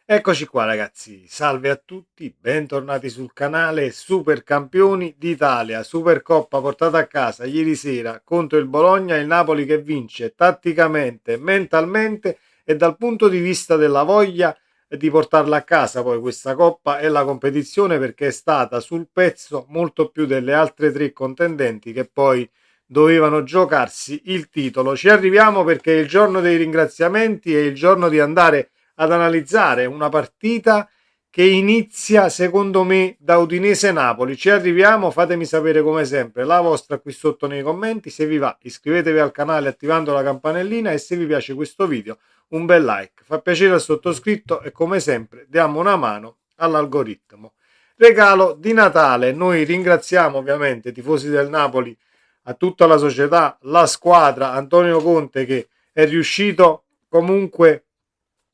Eccoci qua ragazzi, salve a tutti, bentornati sul canale Super Campioni d'Italia, Supercoppa portata a casa ieri sera contro il Bologna, il Napoli che vince tatticamente, mentalmente e dal punto di vista della voglia di portarla a casa poi questa coppa e la competizione perché è stata sul pezzo molto più delle altre tre contendenti che poi dovevano giocarsi il titolo. Ci arriviamo perché è il giorno dei ringraziamenti, è il giorno di andare ad analizzare una partita che inizia secondo me da Udinese-Napoli. Ci arriviamo, fatemi sapere come sempre la vostra qui sotto nei commenti, se vi va iscrivetevi al canale attivando la campanellina e se vi piace questo video un bel like, fa piacere al sottoscritto e come sempre diamo una mano all'algoritmo. Regalo di Natale, noi ringraziamo ovviamente i tifosi del Napoli, a tutta la società, la squadra, Antonio Conte che è riuscito comunque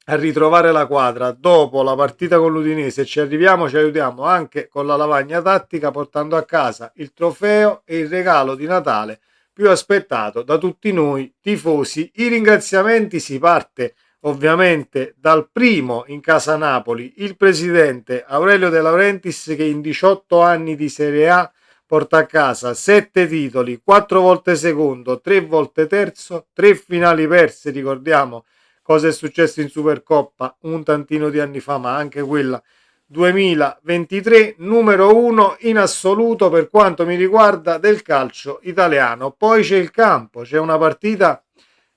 a ritrovare la quadra dopo la partita con l'Udinese. Ci arriviamo, ci aiutiamo anche con la lavagna tattica portando a casa il trofeo e il regalo di Natale più aspettato da tutti noi tifosi. I ringraziamenti si parte ovviamente dal primo in casa Napoli, il presidente Aurelio De Laurentiis che in 18 anni di Serie A porta a casa 7 titoli, 4 volte secondo, 3 volte terzo, 3 finali perse, ricordiamo cosa è successo in Supercoppa un tantino di anni fa, ma anche quella 2023, numero uno in assoluto per quanto mi riguarda del calcio italiano. Poi c'è il campo, c'è una partita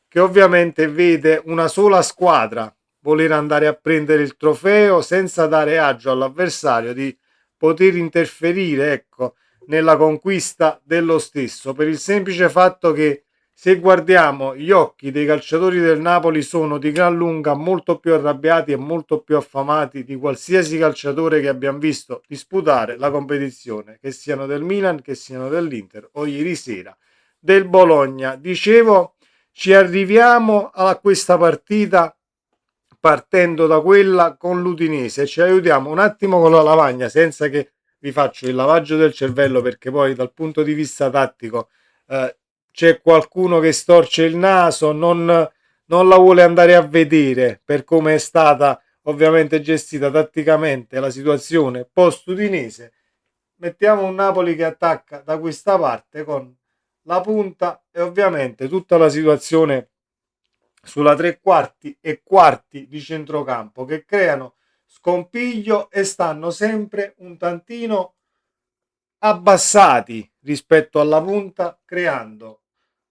che ovviamente vede una sola squadra voler andare a prendere il trofeo senza dare agio all'avversario di poter interferire, ecco, nella conquista dello stesso, per il semplice fatto che se guardiamo gli occhi dei calciatori del Napoli sono di gran lunga molto più arrabbiati e molto più affamati di qualsiasi calciatore che abbiamo visto disputare la competizione, che siano del Milan, che siano dell'Inter o ieri sera del Bologna. Dicevo, ci arriviamo a questa partita partendo da quella con l'Udinese. Ci aiutiamo un attimo con la lavagna senza che vi faccio il lavaggio del cervello perché poi dal punto di vista tattico c'è qualcuno che storce il naso, non la vuole andare a vedere per come è stata ovviamente gestita tatticamente la situazione post-Udinese. Mettiamo un Napoli che attacca da questa parte con la punta e ovviamente tutta la situazione sulla tre quarti e quarti di centrocampo che creano scompiglio e stanno sempre un tantino abbassati rispetto alla punta, creando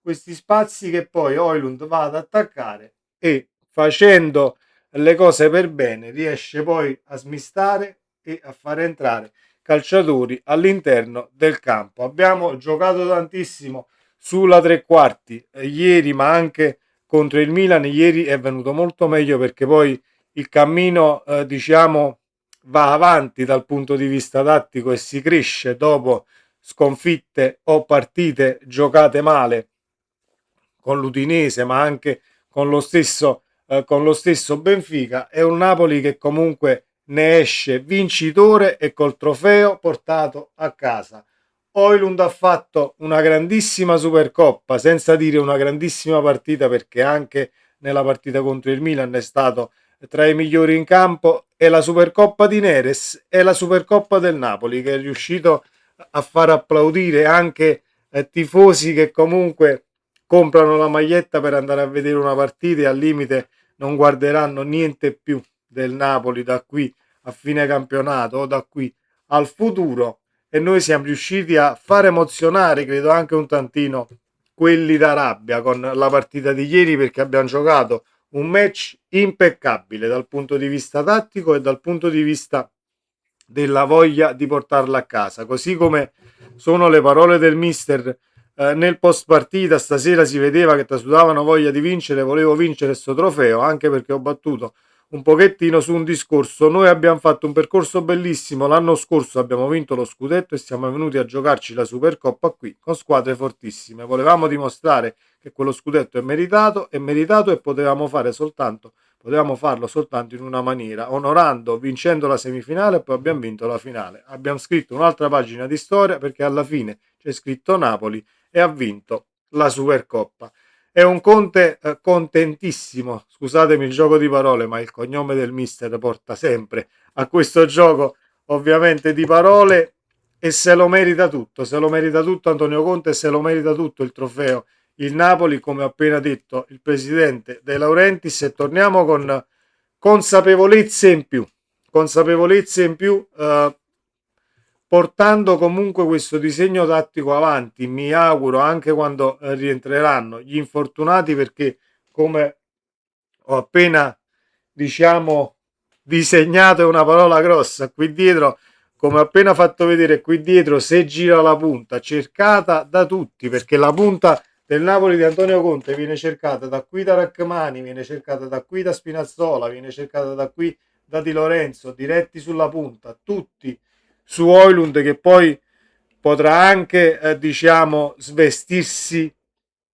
questi spazi che poi Oilund va ad attaccare e facendo le cose per bene riesce poi a smistare e a far entrare calciatori all'interno del campo. Abbiamo giocato tantissimo sulla tre quarti ieri, ma anche contro il Milan. Ieri è venuto molto meglio perché poi il cammino, diciamo, va avanti dal punto di vista tattico e si cresce dopo sconfitte o partite giocate male con l'Udinese, ma anche con lo stesso Benfica. È un Napoli che comunque ne esce vincitore e col trofeo portato a casa. Oilund ha fatto una grandissima Supercoppa, senza dire una grandissima partita, perché anche nella partita contro il Milan è stato tra i migliori in campo. E la Supercoppa di Neres è la Supercoppa del Napoli che è riuscito a far applaudire anche tifosi che comunque comprano la maglietta per andare a vedere una partita e al limite non guarderanno niente più del Napoli da qui a fine campionato o da qui al futuro. E noi siamo riusciti a far emozionare, credo anche un tantino, quelli da rabbia con la partita di ieri, perché abbiamo giocato un match impeccabile dal punto di vista tattico e dal punto di vista della voglia di portarla a casa, così come sono le parole del mister nel post partita. Stasera si vedeva che trasudavano voglia di vincere, volevo vincere questo trofeo, anche perché ho battuto un pochettino su un discorso. Noi abbiamo fatto un percorso bellissimo, l'anno scorso abbiamo vinto lo scudetto e siamo venuti a giocarci la Supercoppa qui con squadre fortissime. Volevamo dimostrare che quello scudetto è meritato e potevamo farlo soltanto in una maniera, onorando, vincendo la semifinale e poi abbiamo vinto la finale. Abbiamo scritto un'altra pagina di storia perché alla fine c'è scritto Napoli e ha vinto la Supercoppa. È un Conte contentissimo, scusatemi il gioco di parole, ma il cognome del mister porta sempre a questo gioco ovviamente di parole e se lo merita tutto Antonio Conte e se lo merita tutto il trofeo. Il Napoli, come ho appena detto il presidente De Laurentiis, e torniamo con consapevolezze in più, consapevolezze in più, portando comunque questo disegno tattico avanti, mi auguro anche quando rientreranno gli infortunati, perché come ho appena diciamo disegnato è una parola grossa qui dietro, come ho appena fatto vedere qui dietro, se gira la punta cercata da tutti, perché la punta del Napoli di Antonio Conte viene cercata da qui da Rachmani, viene cercata da qui da Spinazzola, viene cercata da qui da Di Lorenzo, diretti sulla punta, tutti su Højlund, che poi potrà anche diciamo svestirsi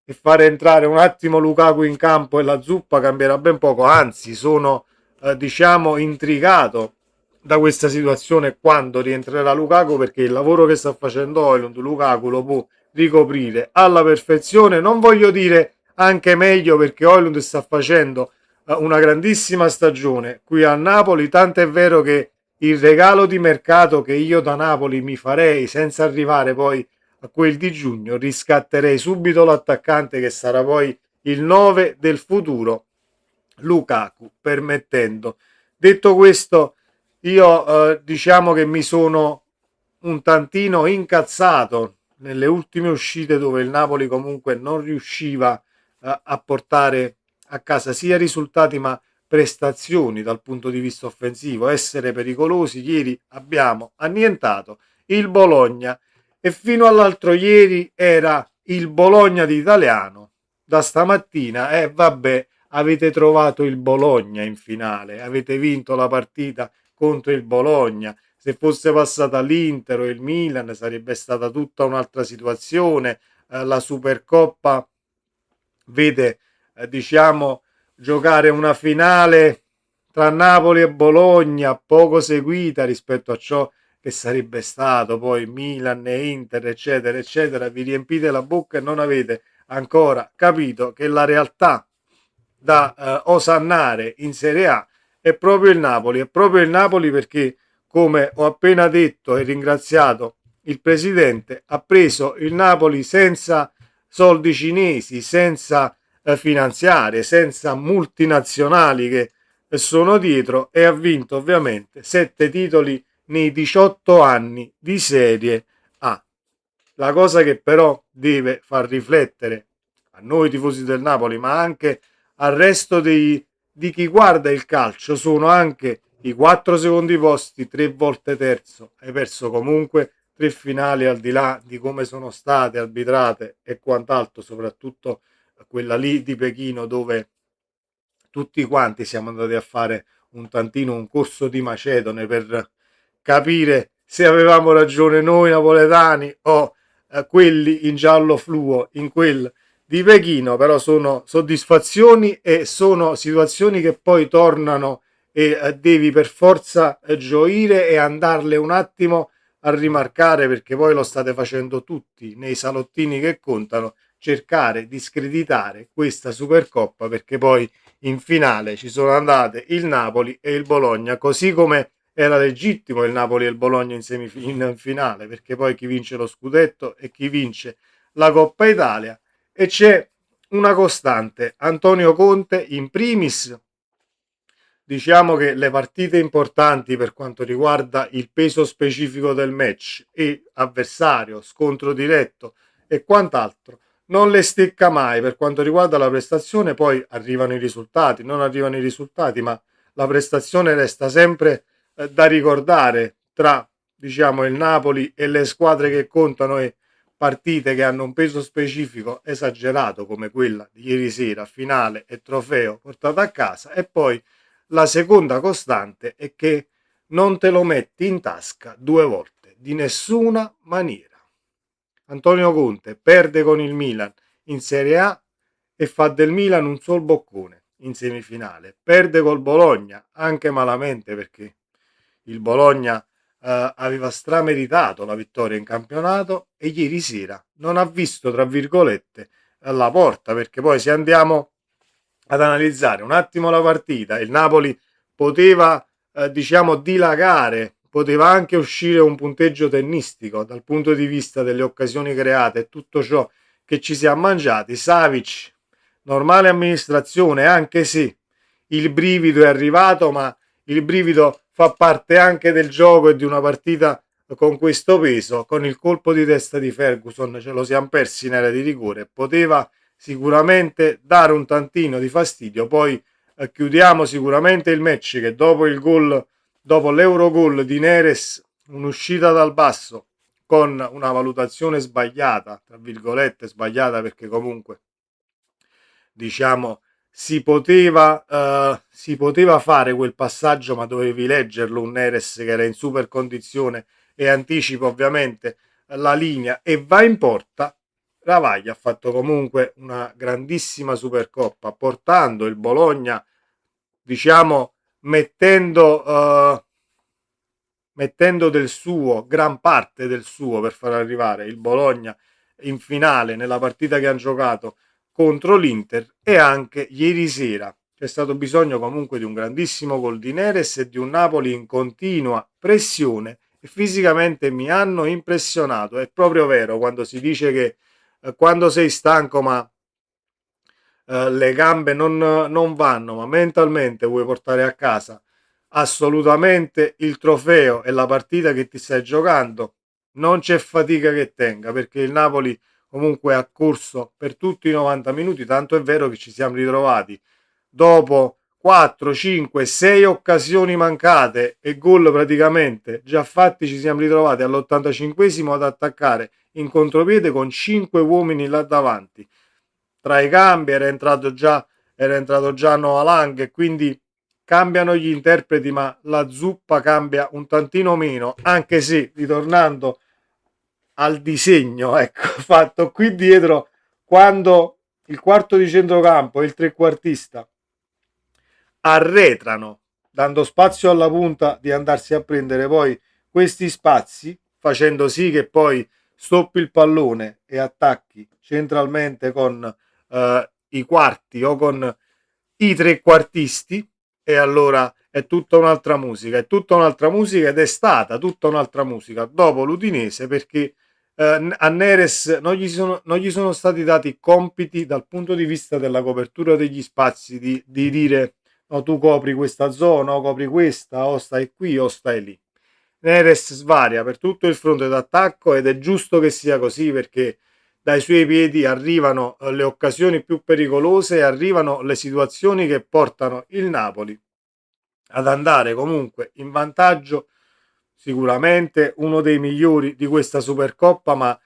e fare entrare un attimo Lukaku in campo e la zuppa cambierà ben poco, anzi sono diciamo intrigato da questa situazione quando rientrerà Lukaku, perché il lavoro che sta facendo Højlund Lukaku lo può ricoprire alla perfezione, non voglio dire anche meglio, perché Højlund sta facendo una grandissima stagione qui a Napoli, tanto è vero che il regalo di mercato che io da Napoli mi farei senza arrivare poi a quel di giugno, riscatterei subito l'attaccante che sarà poi il 9 del futuro, Lukaku, permettendo. Detto questo, io diciamo che mi sono un tantino incazzato nelle ultime uscite dove il Napoli comunque non riusciva a portare a casa sia risultati ma prestazioni dal punto di vista offensivo, essere pericolosi. Ieri abbiamo annientato il Bologna e fino all'altro ieri era il Bologna di Italiano. Da stamattina, vabbè, avete trovato il Bologna in finale, avete vinto la partita contro il Bologna. Se fosse passata l'Inter o il Milan sarebbe stata tutta un'altra situazione. La Supercoppa vede, diciamo, giocare una finale tra Napoli e Bologna poco seguita rispetto a ciò che sarebbe stato poi Milan e Inter, eccetera, eccetera. Vi riempite la bocca e non avete ancora capito che la realtà da osannare in Serie A è proprio il Napoli. È proprio il Napoli perché, come ho appena detto e ringraziato il presidente, ha preso il Napoli senza soldi cinesi, senza finanziarie, senza multinazionali che sono dietro, e ha vinto ovviamente 7 titoli nei 18 anni di Serie A. La cosa che però deve far riflettere a noi tifosi del Napoli, ma anche al resto di chi guarda il calcio, sono anche i 4 secondi posti, 3 volte terzo. Hai perso comunque 3 finali, al di là di come sono state arbitrate e quant'altro, soprattutto quella lì di Pechino, dove tutti quanti siamo andati a fare un tantino un corso di Macedone per capire se avevamo ragione noi napoletani o quelli in giallo fluo in quel di Pechino. Però sono soddisfazioni e sono situazioni che poi tornano e devi per forza gioire e andarle un attimo a rimarcare, perché poi lo state facendo tutti nei salottini che contano, cercare di screditare questa Supercoppa, perché poi in finale ci sono andate il Napoli e il Bologna, così come era legittimo il Napoli e il Bologna in finale, perché poi chi vince lo scudetto e chi vince la Coppa Italia. E c'è una costante, Antonio Conte in primis. Diciamo che le partite importanti per quanto riguarda il peso specifico del match e avversario, scontro diretto e quant'altro, non le stecca mai. Per quanto riguarda la prestazione, poi arrivano i risultati, non arrivano i risultati, ma la prestazione resta sempre da ricordare tra, diciamo, il Napoli e le squadre che contano, e partite che hanno un peso specifico esagerato come quella di ieri sera, finale e trofeo portato a casa. E poi la seconda costante è che non te lo metti in tasca 2 volte, di nessuna maniera. Antonio Conte perde con il Milan in Serie A e fa del Milan un sol boccone in semifinale. Perde col Bologna, anche malamente, perché il Bologna aveva strameritato la vittoria in campionato, e ieri sera non ha visto, tra virgolette, la porta, perché poi se andiamo ad analizzare un attimo la partita, il Napoli poteva diciamo dilagare, poteva anche uscire un punteggio tennistico dal punto di vista delle occasioni create e tutto ciò che ci siamo mangiati. Savic, normale amministrazione, anche se il brivido è arrivato, ma il brivido fa parte anche del gioco e di una partita con questo peso. Con il colpo di testa di Ferguson ce lo siamo persi in area di rigore, poteva sicuramente dare un tantino di fastidio. Poi chiudiamo sicuramente il match che dopo il gol, dopo l'Eurogol di Neres, un'uscita dal basso con una valutazione sbagliata, tra virgolette sbagliata, perché comunque diciamo si poteva fare quel passaggio, ma dovevi leggerlo, un Neres che era in super condizione e anticipa ovviamente la linea e va in porta. Ravaglia ha fatto comunque una grandissima Supercoppa, portando il Bologna, diciamo, mettendo del suo, gran parte del suo, per far arrivare il Bologna in finale nella partita che hanno giocato contro l'Inter. E anche ieri sera c'è stato bisogno comunque di un grandissimo gol di Neres e di un Napoli in continua pressione, e fisicamente mi hanno impressionato. È proprio vero quando si dice che quando sei stanco ma le gambe non vanno, ma mentalmente vuoi portare a casa assolutamente il trofeo e la partita che ti stai giocando, non c'è fatica che tenga, perché il Napoli comunque ha corso per tutti i 90 minuti, tanto è vero che ci siamo ritrovati dopo 4, 5, 6 occasioni mancate e gol praticamente già fatti, ci siamo ritrovati all'85esimo ad attaccare in contropiede con 5 uomini là davanti. Tra i cambi era entrato già Noah Lang, e quindi cambiano gli interpreti, ma la zuppa cambia un tantino meno, anche se ritornando al disegno, ecco, fatto qui dietro, quando il quarto di centrocampo e il trequartista arretrano, dando spazio alla punta di andarsi a prendere poi questi spazi, facendo sì che poi stoppi il pallone e attacchi centralmente con i quarti o con i trequartisti, e allora è tutta un'altra musica ed è stata tutta un'altra musica dopo l'Udinese, perché a Neres non gli sono stati dati compiti dal punto di vista della copertura degli spazi, di dire no, tu copri questa zona o copri questa, o stai qui o stai lì. Neres svaria per tutto il fronte d'attacco ed è giusto che sia così, perché dai suoi piedi arrivano le occasioni più pericolose e arrivano le situazioni che portano il Napoli ad andare comunque in vantaggio. Sicuramente uno dei migliori di questa Supercoppa, ma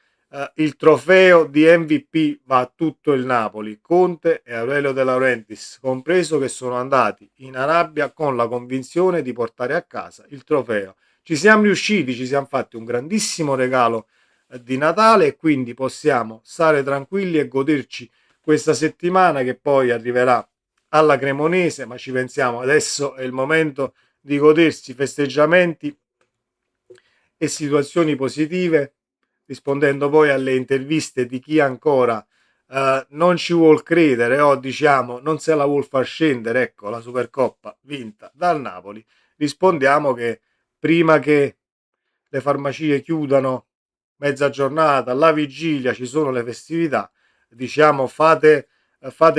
il trofeo di MVP va a tutto il Napoli, Conte e Aurelio De Laurentiis compreso, che sono andati in Arabia con la convinzione di portare a casa il trofeo. Ci siamo riusciti, ci siamo fatti un grandissimo regalo di Natale, e quindi possiamo stare tranquilli e goderci questa settimana che poi arriverà alla Cremonese, ma ci pensiamo, adesso è il momento di godersi festeggiamenti e situazioni positive, rispondendo poi alle interviste di chi ancora non ci vuol credere o diciamo non se la vuol far scendere, ecco, la Supercoppa vinta dal Napoli. Rispondiamo che prima che le farmacie chiudano mezza giornata, la vigilia, ci sono le festività, diciamo fate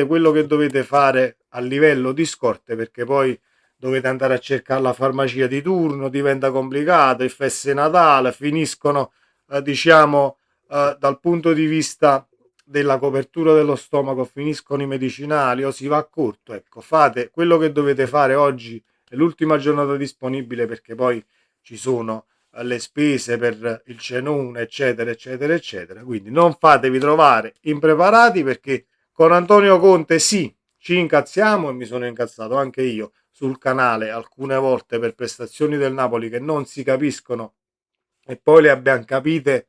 quello che dovete fare a livello di scorte, perché poi dovete andare a cercare la farmacia di turno, diventa complicato, il feste Natale, finiscono dal punto di vista della copertura dello stomaco, finiscono i medicinali o si va a corto. Ecco, fate quello che dovete fare oggi, è l'ultima giornata disponibile, perché poi ci sono le spese per il cenone, eccetera, eccetera, eccetera. Quindi non fatevi trovare impreparati, perché con Antonio Conte sì, ci incazziamo, e mi sono incazzato anche io sul canale alcune volte per prestazioni del Napoli che non si capiscono, e poi le abbiamo capite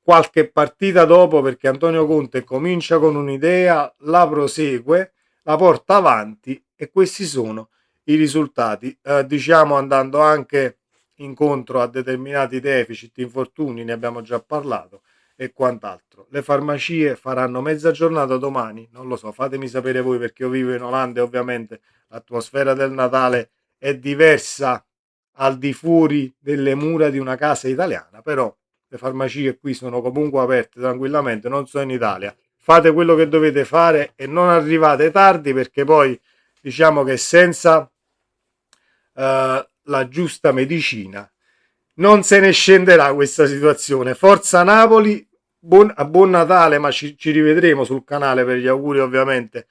qualche partita dopo, perché Antonio Conte comincia con un'idea, la prosegue, la porta avanti, e questi sono i risultati, diciamo andando anche incontro a determinati deficit, infortuni, ne abbiamo già parlato, e quant'altro. Le farmacie faranno mezza giornata domani, non lo so, fatemi sapere voi, perché io vivo in Olanda e ovviamente l'atmosfera del Natale è diversa al di fuori delle mura di una casa italiana, però le farmacie qui sono comunque aperte tranquillamente, non sono in Italia. Fate quello che dovete fare e non arrivate tardi, perché poi diciamo che senza la giusta medicina non se ne scenderà questa situazione. Forza Napoli, buon Natale, ma ci rivedremo sul canale per gli auguri ovviamente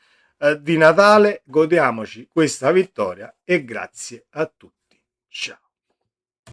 di Natale. Godiamoci questa vittoria e grazie a tutti. Ciao.